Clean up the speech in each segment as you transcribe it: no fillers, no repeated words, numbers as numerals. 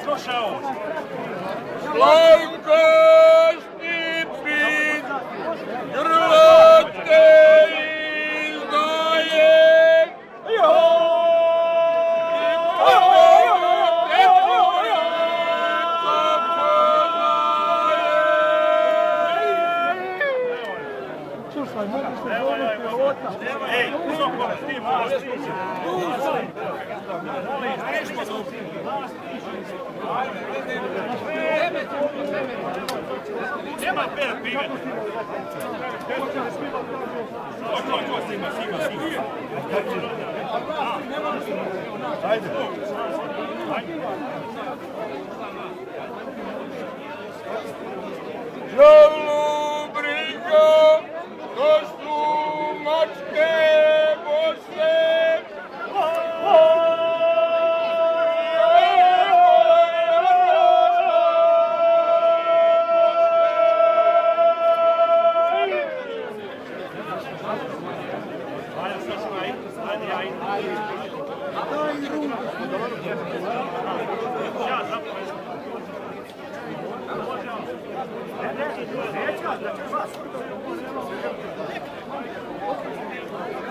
Slušaj ovo. Slavko Štipin, grlo te izdaje. Ej, Sokole, ti moraš stići. Nema pet pive. Ko, sima. Ajde. Žalu briga, to su mačke bose.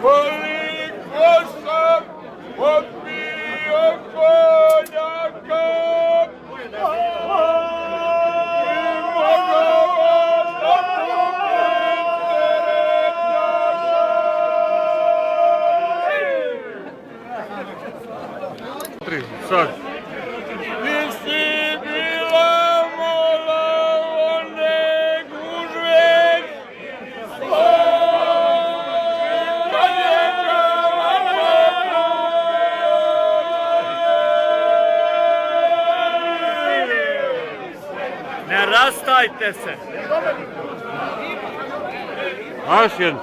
Koliko sam popio konjaka i mogao Sad. Nisi bila mola one gužve. Ne rastajte se. Ašjen.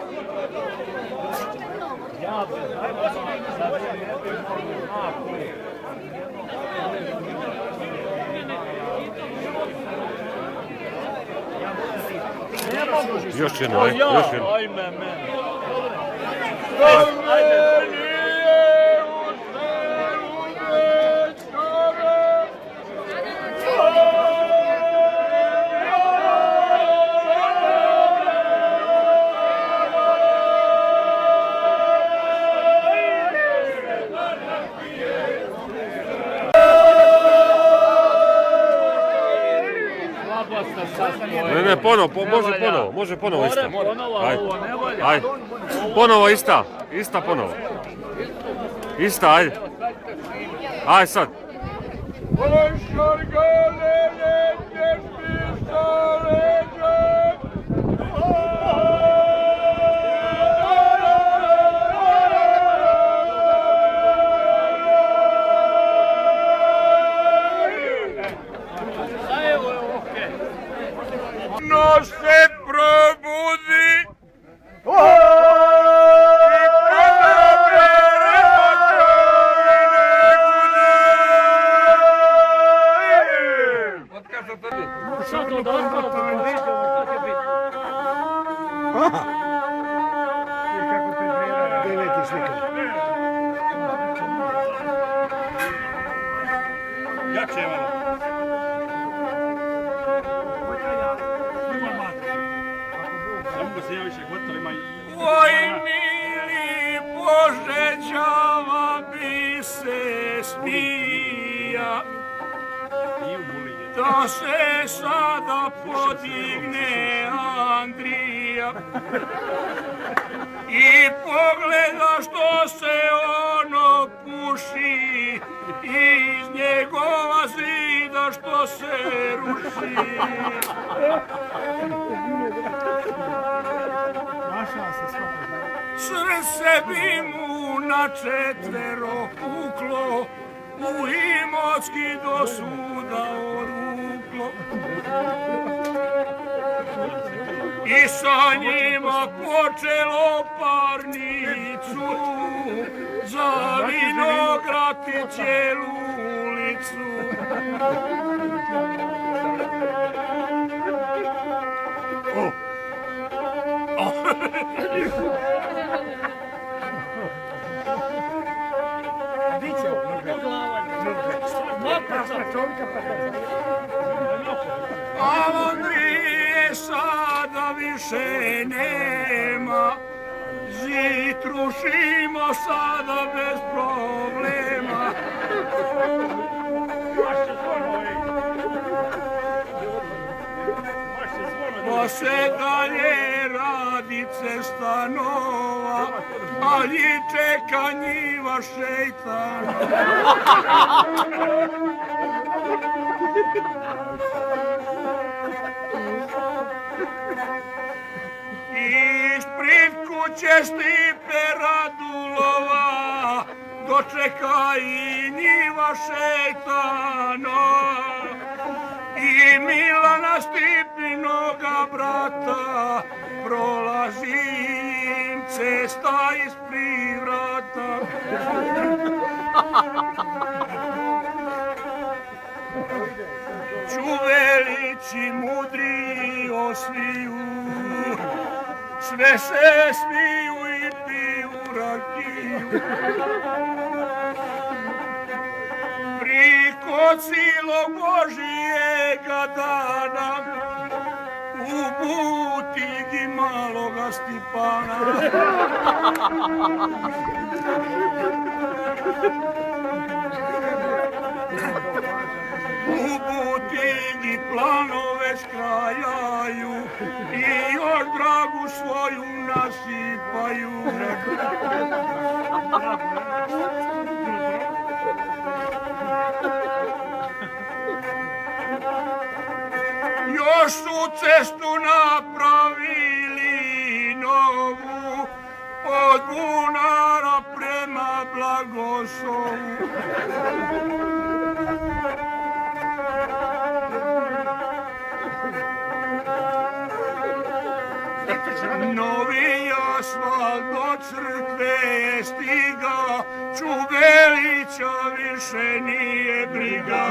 Još jedno, još jedno. Ajme, mene. Ne, ponovo, može ponovo ista. Ajde, ponovo ista ponovo. Ista, ajde. Ajde sad. No se probudi. Jak će vam? Oj mili Bože, đava bi se smija, da se sada podigne Andrija i pogleda što se ono puši iz njegova zida što se ruši. Srce bi mu na četvero puklo, u Imotski do suda oruklo. I sa njima počelo parnicu, za vinograd i cijelu ulicu. A Andrije sada više nema, zid rušimo sada bez problema. Pa se dalje radi cesta nova, ali čeka njiva šejtana. Ispred kuće Stipe Radulova dočeka i njiva šejtana. I Milana Stipinoga brata prolazim cesta ispred vrata. Čuvelići mudri osviju, sve se smiju i piju rakiju. Priko cilog Božijega dana u butigi maloga Stipana. U butigi planove skrajaju i još dragu svoju nasipaju. Još su cestu napravili novu od Bunara prema Blagosovu. Novi asfalt do crkve je stiga, Čuvelića više nije briga.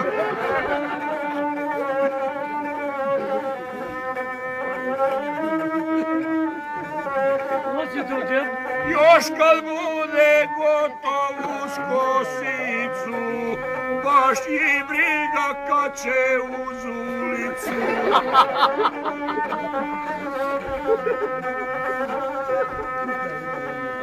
Još kad bude gotov uz kosicu, baš i briga kad će uz ulicu.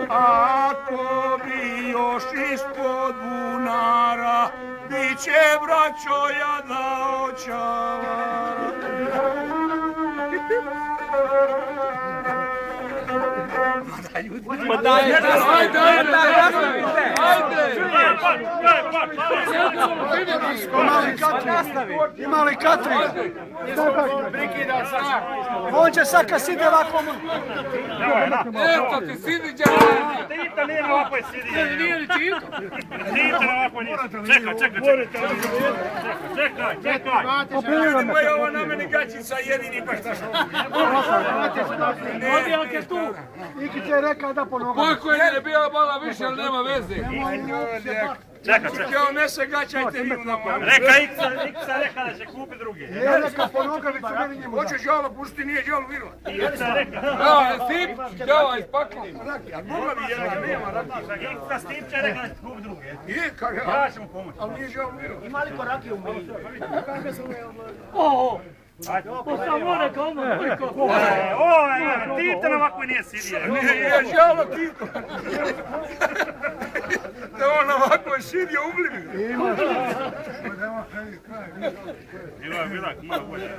Ako bi još ispod bunara, bit će braćo jada očavara. Pa daj, Ima li Katri? On će sad kad sidi ovako... Eto ti sidi djavanja. Tita nije na ovakvoj sidi. Nije li Tito? Tita na ovakvoj nije. Čekaj. Pa je ovo na meni gaćica jedini pa šta što? Odijak je tu. Ikić je rekao da po nogama. Bojko je bio malo više, ali nema veze. Čekaj. Evo ne se gaćajte vi na moja. Reka Iksa reka da će kupi drugi. Je rekao po nogavicu, meni njemu da. Hoće žalo pušti, nije žalo vino. Iksa reka. Stip, djava iz pakla. Mogla bi jedan, nema rakija. Iksa Stip će reka da će kupi drugi. Je, kao Ja ću mu pomoći. ali nije žalo vino. Ima li korakije u meni? Pa samo neka odmah koliko. Tita na ovakvoj nije sidija. Nije žalo Tito. Da on ovako je sidio ugljivi. Bila, malo bolje.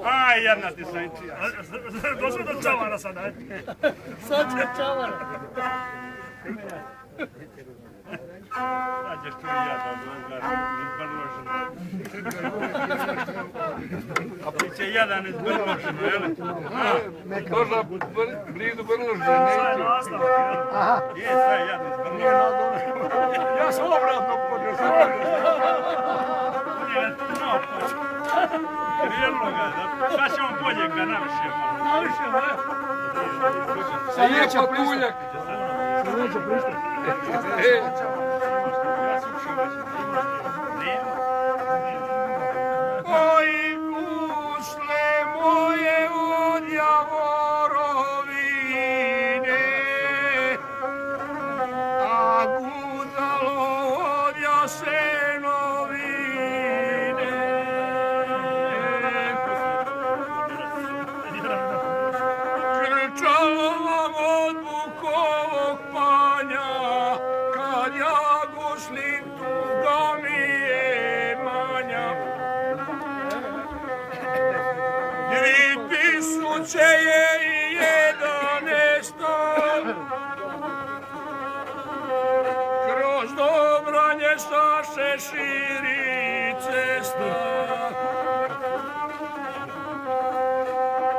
Aj, jedna ti sajčija. Došli do čavara sad, ajde. Sad će čavar. Sad ćeš tu i ja da a bit će jedan iz Brložina, jel? Došla blizu Brložina, neće. Je, sad je jedan iz Brložina. Ja sam obratno počeo. Je tu noć. Vjerno ga, sad ćemo bolje ga navišemo. Navišemo, ne? Sljedeća puljak. Sljedeća prišta. Oj, gusle moje od Javorovine, a guda Senovine. Krčalo vam od Vukovog panja, kad ja guslim tuga mi je manja. 2000 je i jedan nestan, kroz Dobranje šta se širi cesta.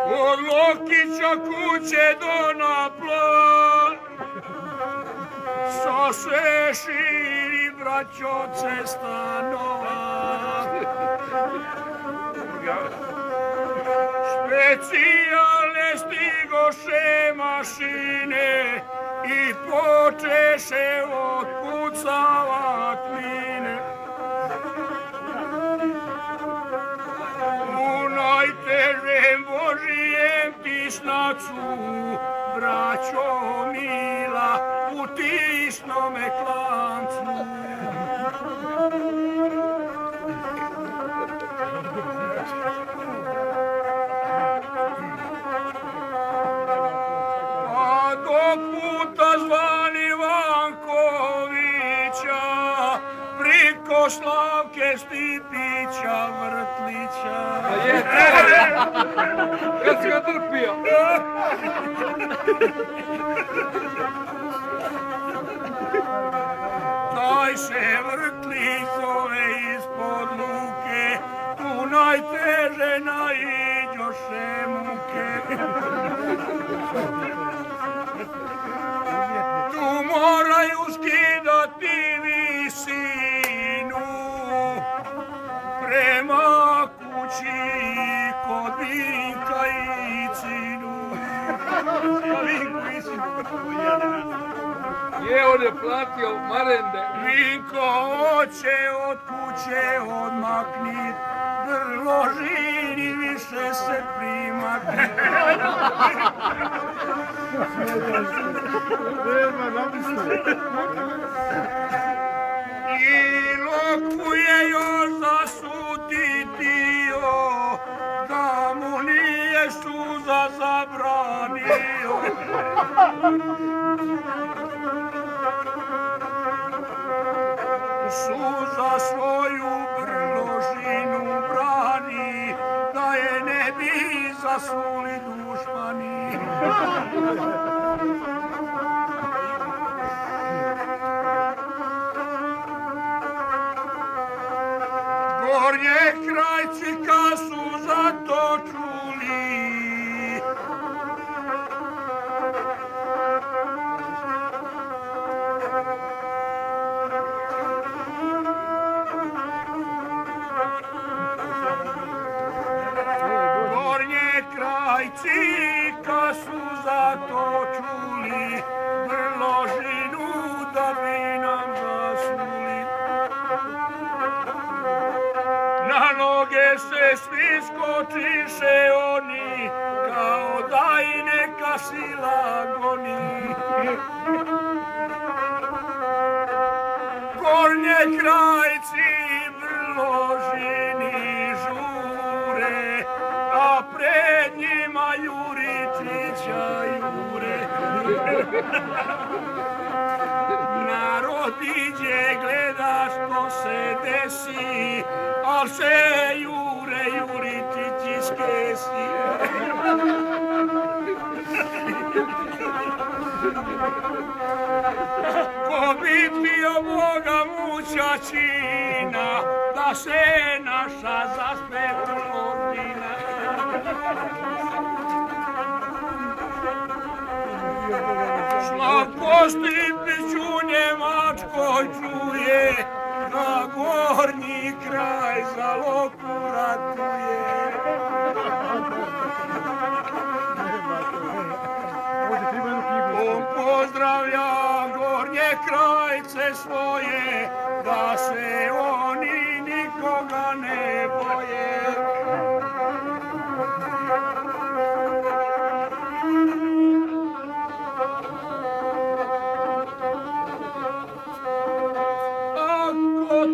Od Lokića kuće do Napla, šta se širi, braćo, cesta nova. Specijalne stigoše mašine i počeše otpucavat mine. U najtežem Božijem tisnacu, braćo mila, u tisnome klancu. Puta zvani Vankovića, priko Slavke Stipića Vrtlića. Kad si ga trpio? Taj se Vrtlić zove ispod luke, tu najteže naiđoše muke. Tu moraju skidati visinu prema kući kod Vinka i Cinu. Je, on je platio marende. Vinko hoće od kuće odmaknit, Brložini više se primaknit. I Loku je još zasutitio, da mu nije suza zabranio. Suza svoju Brložinu brani, da je ne bi zasuli dušmani. Gornje krajci kad su za to čuli, krajci kad su za to čuli, Brložinu da bi nam zasuli. Na noge se svi skočiše oni, kao da i neka sila goni. Gornje krajci Brložini žure, a pred njima Juričića jure. Narod iđe, gleda što se desi, al se jure Juričić iskesi. Ko bi pio Boga mučačina, da se naša zaspe Brložina. Slavko Stipić u Njemačkoj čuje, da gornji kraj za Loku ratuje. On pozdravlja gornje krajce svoje, da se oni nikoga ne boje. Ako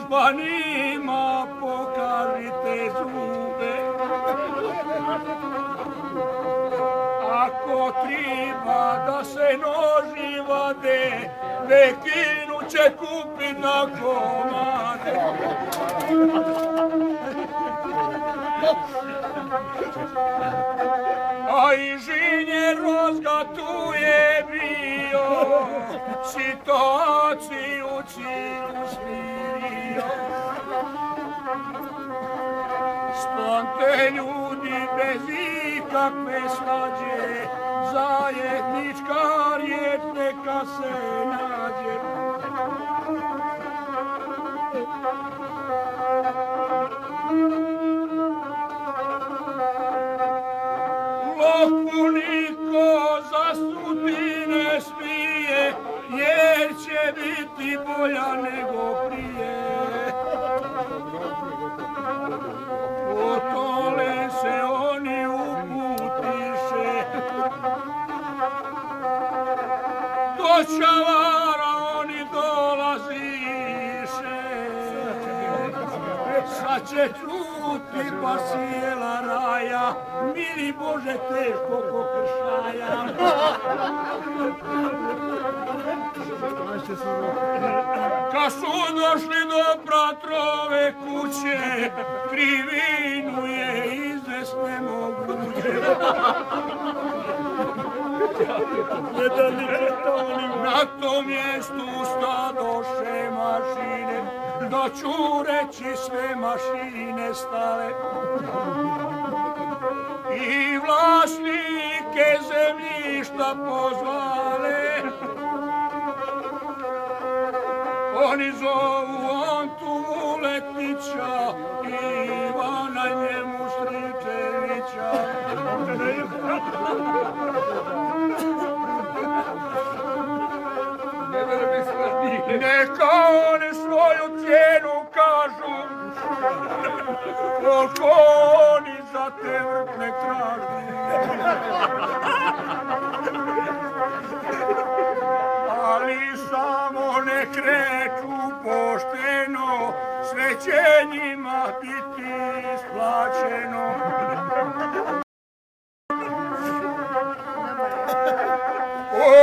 pa njima pokažite zube. Ako treba da se noži vade, Bekinu će kupit na komade. A inženjer Rozga tu je bio, situaciju cijelu smirio. Spante ljudi bez ikakve svađe, zajednička riječ neka se nađe. Lopu niko zasudi ne smije, jer će biti bolja nego prije. Otole se oni uputiše, do čavara oni dolaziše. Sad će čuti pa cijela raja, mili Bože teško ko kršaja. Kad su došli do bratrove kuće, krivinu je izvest nemoguće. Na tom mjestu stadoše mašine, do Čureći sve mašine stale. I vlasnike zemljišta pozvale, oni zovu Antu Vuletića i Ivana njemu Stričevića. Neka oni svoju cijenu kažu, koliko oni za te vrtne tražu. Ali samo ne kreću pošteno, sve će njima biti isplaćeno.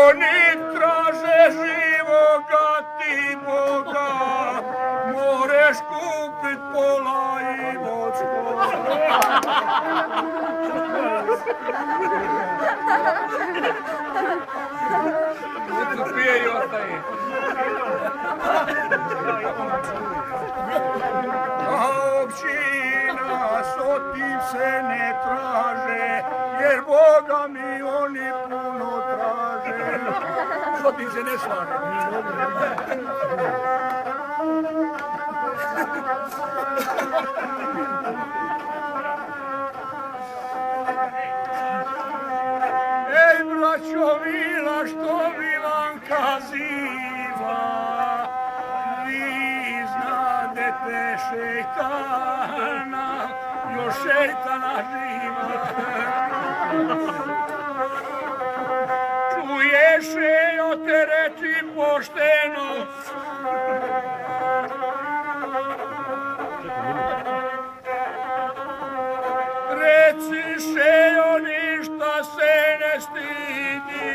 Oni traže živoga ti Boga, moreš kupit pola i vodsko. Pije i ostaje. A općina s otim se ne traže, jer Boga mi oni puno traže. S otim se ne slaže. Ej, braćo mila, što Milanka ziva, vi znadete šejtana, još šejtana živa. Čuješ je te reći pošteno, reci šejo, ništa se ne stidi,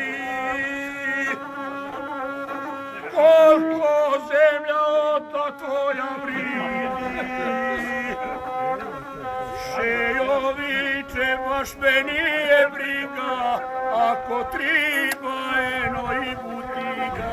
koliko zemlja ota tvoja vridi. Šejo viče, baš me nije briga, ako triba eno i butiga.